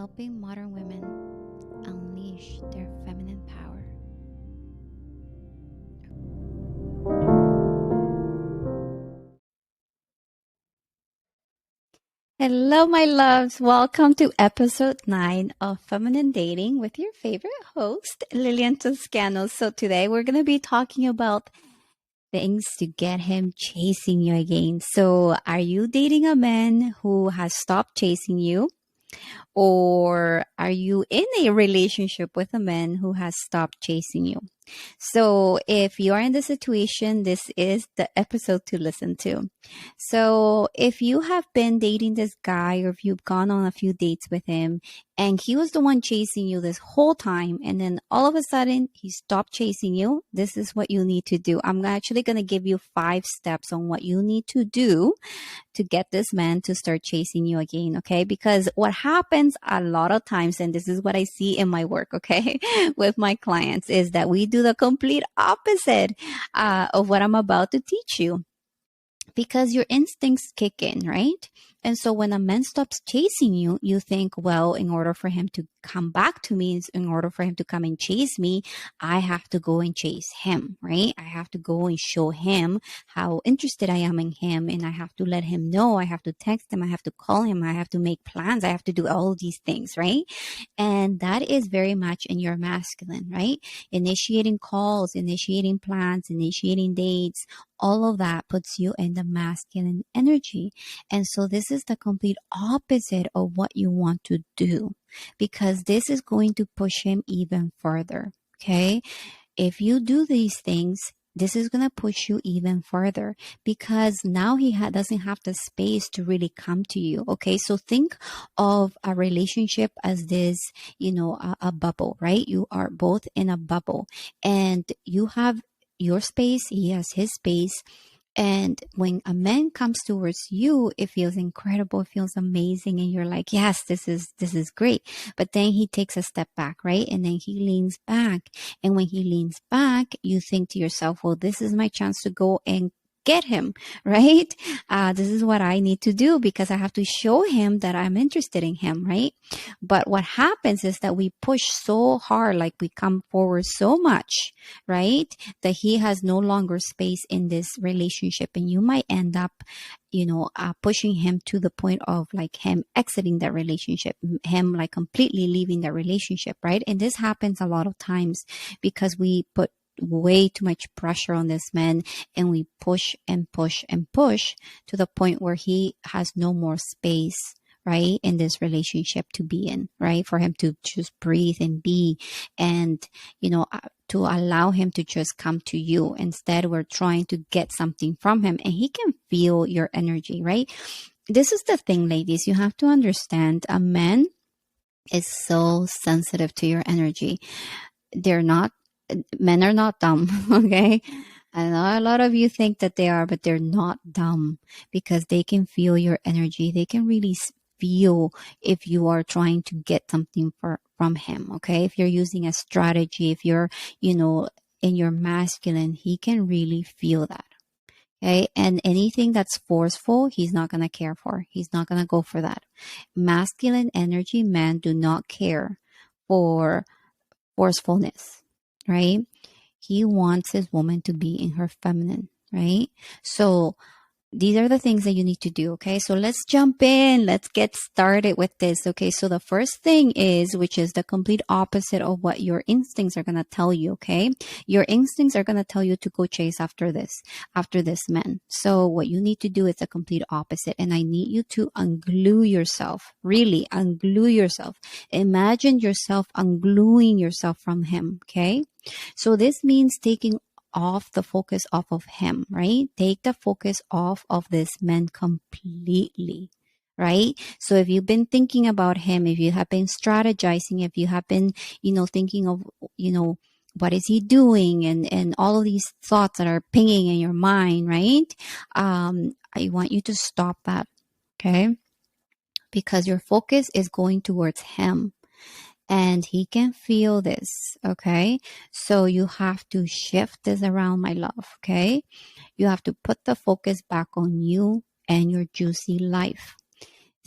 helping modern women unleash their feminine power. Hello, my loves. Welcome to episode 9 of Feminine Dating with your favorite host, Lillian Toscano. So today we're going to be talking about things to get him chasing you again. So are you dating a man who has stopped chasing you? Or are you in a relationship with a man who has stopped chasing you? So if you are in the situation, this is the episode to listen to. So if you have been dating this guy or if you've gone on a few dates with him and he was the one chasing you this whole time and then all of a sudden he stopped chasing you, this is what you need to do. I'm actually going to give you 5 steps on what you need to do to get this man to start chasing you again, okay? Because what happens a lot of times, and this is what I see in my work, okay, with my clients, is that we do the complete opposite of what I'm about to teach you. Because your instincts kick in, right? And so when a man stops chasing you, you think, well, in order for him to come back to me, in order for him to come and chase me, I have to go and chase him, right? I have to go and show him how interested I am in him. And I have to let him know. I have to text him. I have to call him. I have to make plans. I have to do all these things, right? And that is very much in your masculine, right? Initiating calls, initiating plans, initiating dates, all of that puts you in the masculine energy. And so this is the complete opposite of what you want to do, because this is going to push him even further. Okay. If you do these things, this is going to push you even further because now he doesn't have the space to really come to you. Okay. So think of a relationship as this, a bubble, right? You are both in a bubble and you have your space, he has his space. And when a man comes towards you, it feels incredible, it feels amazing, and you're like, yes, this is great. But then he takes a step back, right? And then he leans back. And when he leans back, you think to yourself, well, this is my chance to go and get him, right? This is what I need to do because I have to show him that I'm interested in him, right? But what happens is that we push so hard, like we come forward so much, right? That he has no longer space in this relationship. And you might end up, pushing him to the point of like him exiting that relationship, him like completely leaving that relationship, right? And this happens a lot of times because we put way too much pressure on this man and we push and push and push to the point where he has no more space, right, in this relationship to be in, right, for him to just breathe and be, and to allow him to just come to you. Instead, we're trying to get something from him and he can feel your energy, right? This is the thing, ladies, you have to understand, a man is so sensitive to your energy. Men are not dumb, okay? I know a lot of you think that they are, but they're not dumb because they can feel your energy. They can really feel if you are trying to get something from him, okay? If you're using a strategy, if you're, in your masculine, he can really feel that. Okay. And anything that's forceful, he's not going to care for. He's not going to go for that. Masculine energy men do not care for forcefulness, right? He wants his woman to be in her feminine, right? So these are the things that you need to do. Okay. So let's jump in. Let's get started with this. Okay. So the first thing is, which is the complete opposite of what your instincts are going to tell you. Okay. Your instincts are going to tell you to go chase after this man. So what you need to do is the complete opposite. And I need you to unglue yourself, really unglue yourself. Imagine yourself ungluing yourself from him. Okay. So this means taking off the focus off of him, right? Take the focus off of this man completely, right? So if you've been thinking about him, if you have been strategizing, if you have been, thinking of, what is he doing and all of these thoughts that are pinging in your mind, right? I want you to stop that, okay? Because your focus is going towards him. And he can feel this, okay? So you have to shift this around, my love, okay? You have to put the focus back on you and your juicy life.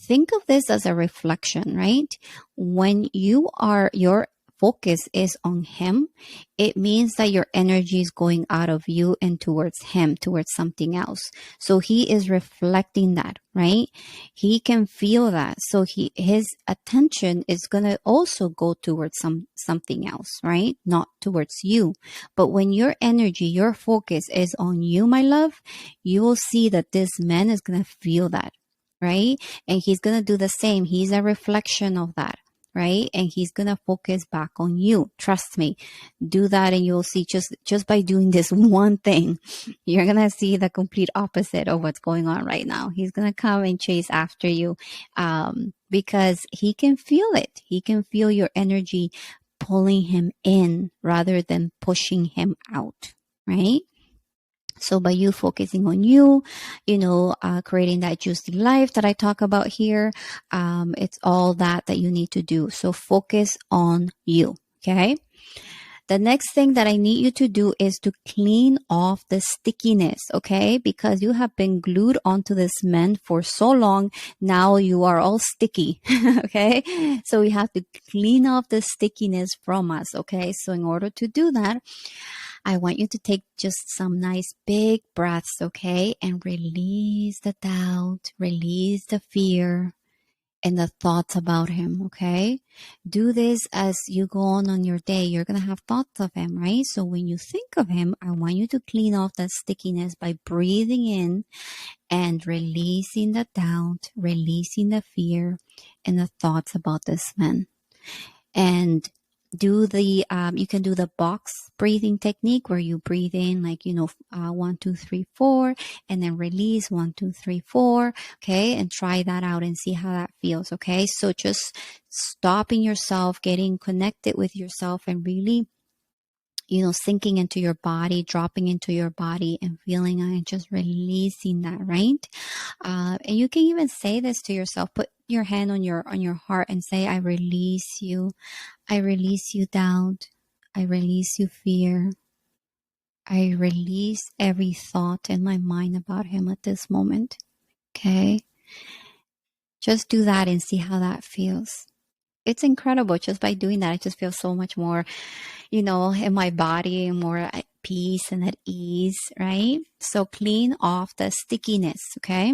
think of this as a reflection, right? When your focus is on him, it means that your energy is going out of you and towards him, towards something else. So he is reflecting that, right? He can feel that. So his attention is going to also go towards something else, right? Not towards you. But when your energy, your focus is on you, my love, you will see that this man is going to feel that, right? And he's going to do the same. He's a reflection of that, right? And he's going to focus back on you. Trust me. Do that and you'll see just by doing this one thing, you're going to see the complete opposite of what's going on right now. He's going to come and chase after you because he can feel it. He can feel your energy pulling him in rather than pushing him out, right? So by you focusing on you, creating that juicy life that I talk about here, it's all that you need to do. So focus on you. Okay. The next thing that I need you to do is to clean off the stickiness. Okay. Because you have been glued onto this man for so long. Now you are all sticky. Okay. So we have to clean off the stickiness from us. Okay. So in order to do that, I want you to take just some nice big breaths, okay? And release the doubt, release the fear and the thoughts about him, okay? Do this as you go on your day. You're going to have thoughts of him, right? So when you think of him, I want you to clean off that stickiness by breathing in and releasing the doubt, releasing the fear and the thoughts about this man. And do you can do the box breathing technique where you breathe in 1, 2, 3, 4 and then release 1, 2, 3, 4. Okay. And try that out and see how that feels. Okay. So just stopping yourself, getting connected with yourself and really, sinking into your body, dropping into your body and feeling and just releasing that, right? And you can even say this to yourself, put your hand on your heart and say, I release you. I release you doubt. I release you fear. I release every thought in my mind about him at this moment. Okay. Just do that and see how that feels. It's incredible. Just by doing that, I just feel so much more, in my body, more at peace and at ease, right? So clean off the stickiness, okay?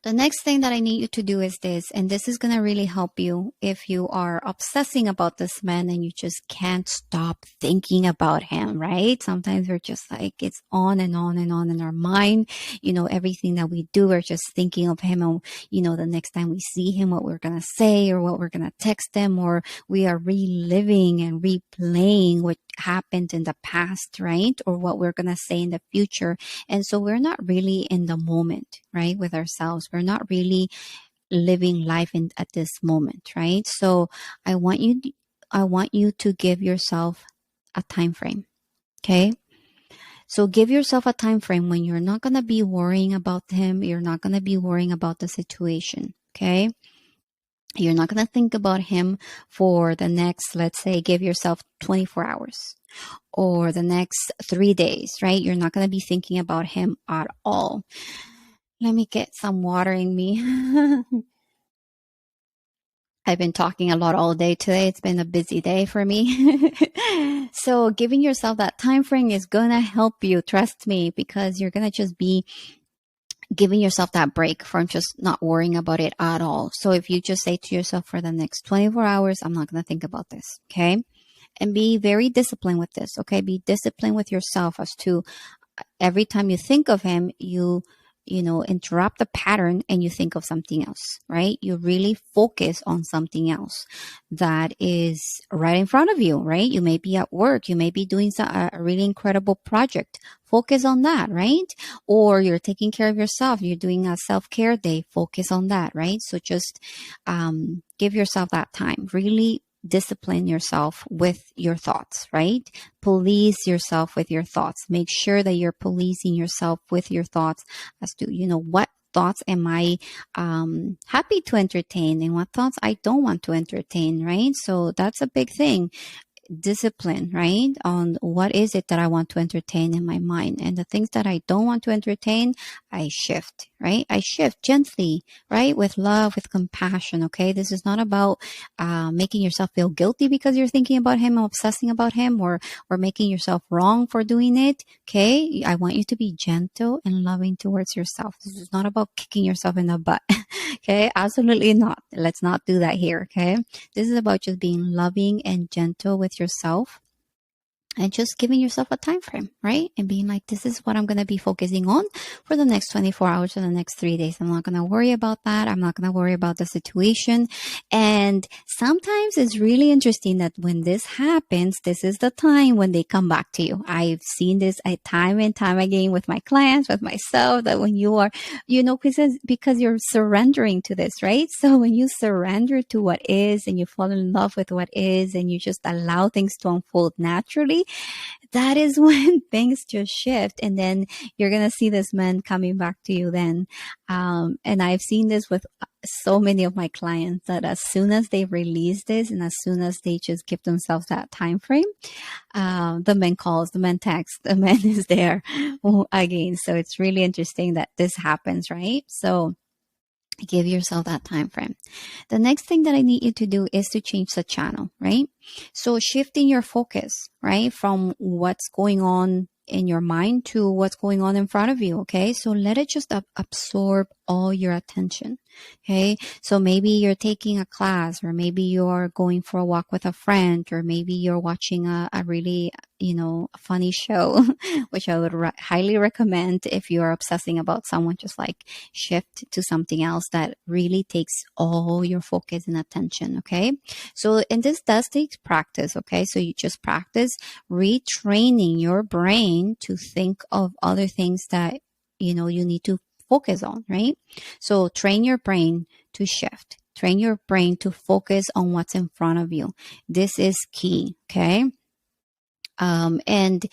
The next thing that I need you to do is this, and this is going to really help you if you are obsessing about this man and you just can't stop thinking about him, right? Sometimes we're just like, it's on and on and on in our mind. Everything that we do, we're just thinking of him and, the next time we see him, what we're going to say or what we're going to text him, or we are reliving and replaying what happened in the past, right? Or what we're going to say in the future. And so we're not really in the moment, right? With ourselves. We're not really living life at this moment, right? So I want you to give yourself a time frame. Okay. So give yourself a time frame when you're not going to be worrying about him. You're not going to be worrying about the situation. Okay. You're not going to think about him for the next, let's say, give yourself 24 hours or the next 3 days, right? You're not going to be thinking about him at all. Let me get some water in me. I've been talking a lot all day today. It's been a busy day for me. So giving yourself that time frame is going to help you, trust me, because you're going to just be giving yourself that break from just not worrying about it at all. So if you just say to yourself for the next 24 hours, I'm not going to think about this. Okay. And be very disciplined with this. Okay. Be disciplined with yourself as to every time you think of him, you interrupt the pattern and you think of something else, right? You really focus on something else that is right in front of you, right? You may be at work. You may be doing a really incredible project. Focus on that, right? Or you're taking care of yourself. You're doing a self-care day. Focus on that, right? So just give yourself that time. Really discipline yourself with your thoughts, right? Police yourself with your thoughts. Make sure that you're policing yourself with your thoughts as to, what thoughts am I happy to entertain and what thoughts I don't want to entertain, right? So that's a big thing. discipline, right? On what is it that I want to entertain in my mind. And the things that I don't want to entertain, I shift, right? I shift gently, right? With love, with compassion, okay? This is not about making yourself feel guilty because you're thinking about him or obsessing about him, or making yourself wrong for doing it, okay? I want you to be gentle and loving towards yourself. This is not about kicking yourself in the butt, okay? Absolutely not. Let's not do that here, okay? This is about just being loving and gentle with yourself, and just giving yourself a time frame, right? And being like, this is what I'm going to be focusing on for the next 24 hours or the next 3 days. I'm not going to worry about that. I'm not going to worry about the situation. And sometimes it's really interesting that when this happens, this is the time when they come back to you. I've seen this time and time again with my clients, with myself, that when you are, because you're surrendering to this, right? So when you surrender to what is and you fall in love with what is and you just allow things to unfold naturally, that is when things just shift, and then you're gonna see this man coming back to you then. And I've seen this with so many of my clients, that as soon as they release this and as soon as they just give themselves that time frame, the man calls, the man texts, the man is there again. So it's really interesting that this happens, right? So give yourself that time frame. The next thing that I need you to do is to change the channel, right? So shifting your focus, right, from what's going on in your mind to what's going on in front of you. Okay. So let it just absorb all your attention. Okay. So maybe you're taking a class, or maybe you're going for a walk with a friend, or maybe you're watching a really, funny show, which I would highly recommend if you're obsessing about someone. Just like shift to something else that really takes all your focus and attention. Okay. So, and this does take practice. Okay. So you just practice retraining your brain to think of other things that, you need to focus on, right? So train your brain to shift. Train your brain to focus on what's in front of you. This is key, okay? And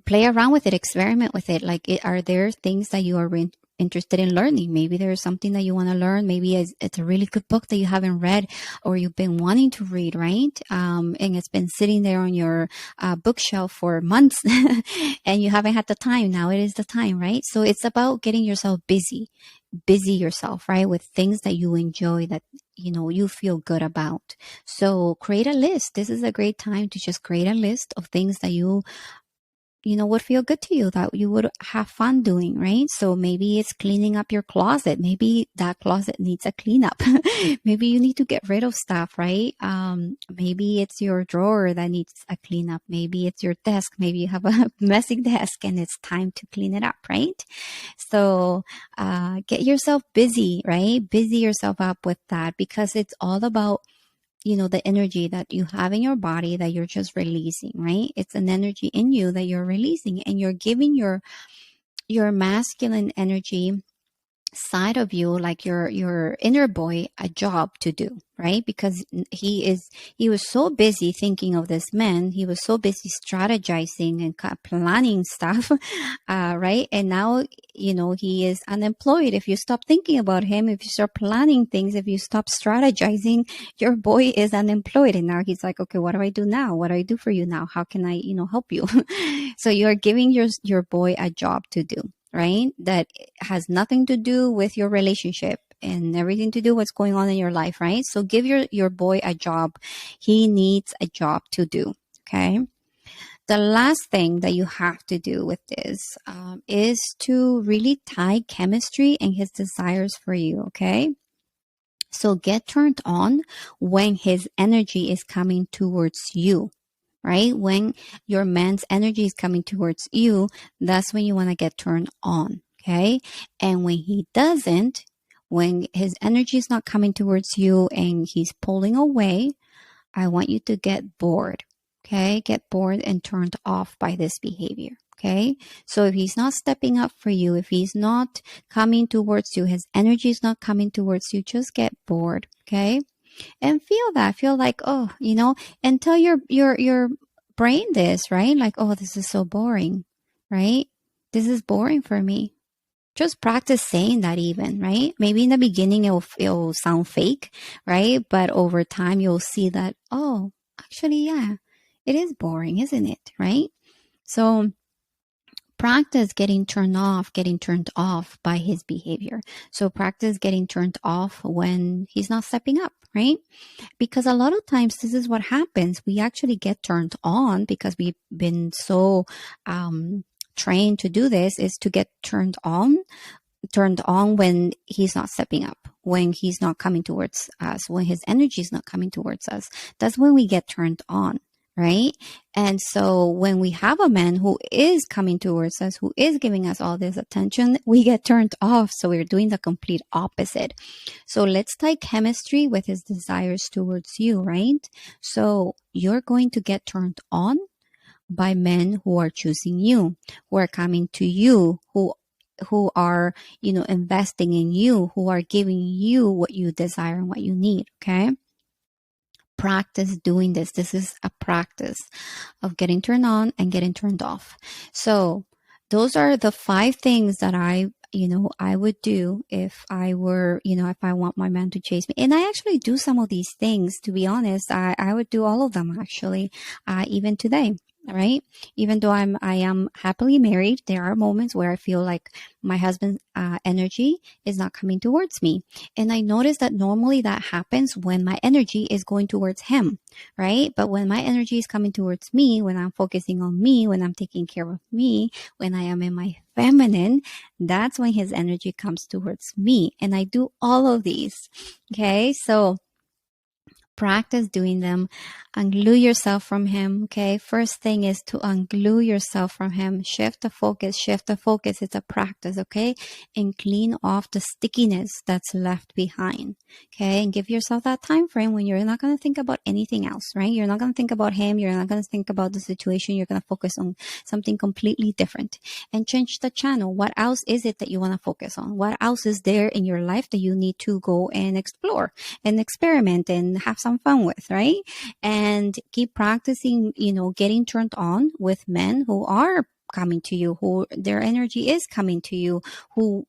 play around with it, experiment with it. Like, are there things that you are interested in learning? Maybe there's something that you want to learn. Maybe it's a really good book that you haven't read, or you've been wanting to read, right? And it's been sitting there on your bookshelf for months and you haven't had the time. Now it is the time, right? So it's about getting yourself busy yourself, right? With things that you enjoy, that, you feel good about. So create a list. This is a great time to just create a list of things that you would feel good to you, that you would have fun doing, right? So maybe it's cleaning up your closet. Maybe that closet needs a cleanup. Maybe you need to get rid of stuff, right? Maybe it's your drawer that needs a cleanup. Maybe it's your desk. Maybe you have a messy desk and it's time to clean it up, right? So get yourself busy, right? Busy yourself up with that, because it's all about the energy that you have in your body that you're just releasing, right? It's an energy in you that you're releasing, and you're giving your masculine energy side of you, like your inner boy, a job to do, right? Because he was so busy thinking of this man. He was so busy strategizing and planning stuff, right? And now, he is unemployed. If you stop thinking about him, if you start planning things, if you stop strategizing, your boy is unemployed. And now he's like, okay, what do I do now? What do I do for you now? How can I, help you? So you're giving your boy a job to do, right? That has nothing to do with your relationship and everything to do what's going on in your life, right? So give your boy a job. He needs a job to do, okay? The last thing that you have to do with this is to really tie chemistry and his desires for you, okay? So get turned on when his energy is coming towards you, right? When your man's energy is coming towards you, that's when you want to get turned on, okay? And when he doesn't, when his energy is not coming towards you and he's pulling away, I want you to get bored, okay? Get bored and turned off by this behavior, okay? So if he's not stepping up for you, if he's not coming towards you, his energy is not coming towards you, just get bored, okay? And feel like, oh, and tell your brain this, right? Like, oh, this is so boring, right? This is boring for me. Just practice saying that even, right? Maybe in the beginning it'll sound fake, right? But over time you'll see that, oh, actually, yeah, It is boring, isn't it? Right? So practice getting turned off by his behavior. So practice getting turned off when he's not stepping up, right? Because a lot of times this is what happens. We actually get turned on because we've been so trained to do this, is to get turned on when he's not stepping up, when he's not coming towards us, when his energy is not coming towards us. That's when we get turned on, right? And so when we have a man who is coming towards us, who is giving us all this attention, we get turned off. So we're doing the complete opposite. So let's tie chemistry with his desires towards you, right? So you're going to get turned on by men who are choosing you, who are coming to you, who are, investing in you, who are giving you what you desire and what you need. Okay. Practice doing this. This is a practice of getting turned on and getting turned off. So those are the 5 things that I would do if I were, if I want my man to chase me. And I actually do some of these things, to be honest. I would do all of them actually, even today. Right? Even though I am happily married, there are moments where I feel like my husband's energy is not coming towards me. And I notice that normally that happens when my energy is going towards him, right? But when my energy is coming towards me, when I'm focusing on me, when I'm taking care of me, when I am in my feminine, that's when his energy comes towards me. And I do all of these. Okay. So practice doing them. Unglue yourself from him. Okay. First thing is to unglue yourself from him. Shift the focus. It's a practice. Okay. And clean off the stickiness that's left behind. Okay. And give yourself that time frame when you're not going to think about anything else, right? You're not going to think about him. You're not going to think about the situation. You're going to focus on something completely different and change the channel. What else is it that you want to focus on? What else is there in your life that you need to go and explore and experiment and have some fun with, right? And keep practicing, getting turned on with men who are coming to you, who their energy is coming to you, who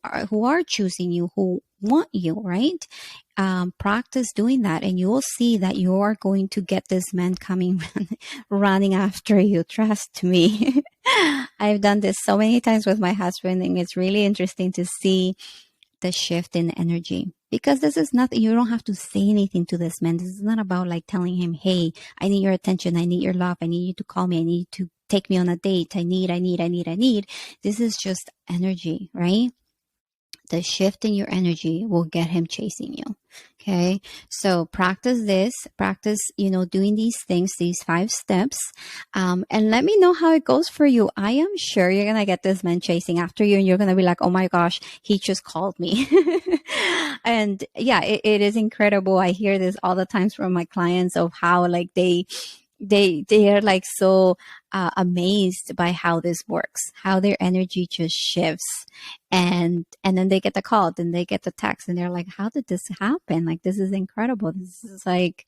are choosing you, who want you, right? Practice doing that, and you will see that you are going to get this man coming running after you. Trust me. I've done this so many times with my husband, and it's really interesting to see the shift in energy, because this is nothing. You don't have to say anything to this man. This is not about like telling him, hey, I need your attention, I need your love, I need you to call me, I need you to take me on a date, I need. This is just energy, right? The shift in your energy will get him chasing you. Okay. So practice this, doing these things, these 5 steps. And let me know how it goes for you. I am sure you're going to get this man chasing after you, and you're going to be like, oh my gosh, he just called me. And yeah, it is incredible. I hear this all the times from my clients of how like they are like so amazed by how this works, how their energy just shifts, and then they get the call, then they get the text, and they're like, how did this happen? Like, this is incredible. This is like,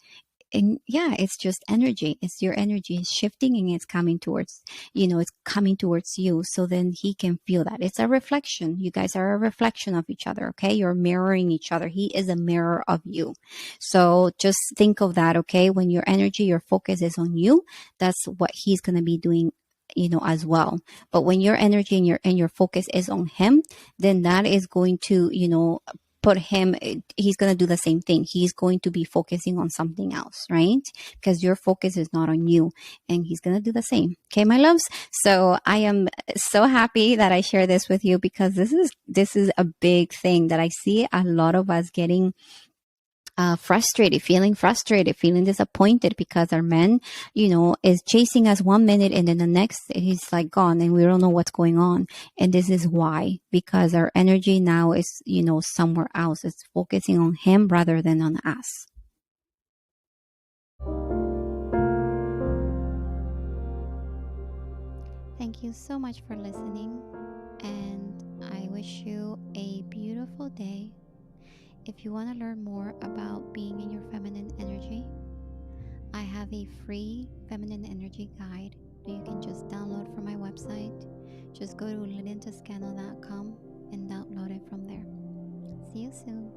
and yeah, it's just energy. It's your energy is shifting, and it's coming towards, it's coming towards you. So then he can feel that. It's a reflection. You guys are a reflection of each other. Okay. You're mirroring each other. He is a mirror of you. So just think of that. Okay. When your energy, your focus is on you, that's what he's going to be doing, as well. But when your energy and your focus is on him, then that is going to, put him, he's going to do the same thing. He's going to be focusing on something else, right? Because your focus is not on you, and he's going to do the same. Okay, my loves. So I am so happy that I share this with you, because this is a big thing that I see a lot of us getting frustrated, feeling disappointed, because our man, is chasing us 1 minute, and then the next he's like gone, and we don't know what's going on. And this is why, because our energy now is, somewhere else. It's focusing on him rather than on us. Thank you so much for listening, and I wish you a beautiful day. If you want to learn more about being in your feminine energy, I have a free feminine energy guide that you can just download from my website. Just go to liliantoscano.com and download it from there. See you soon.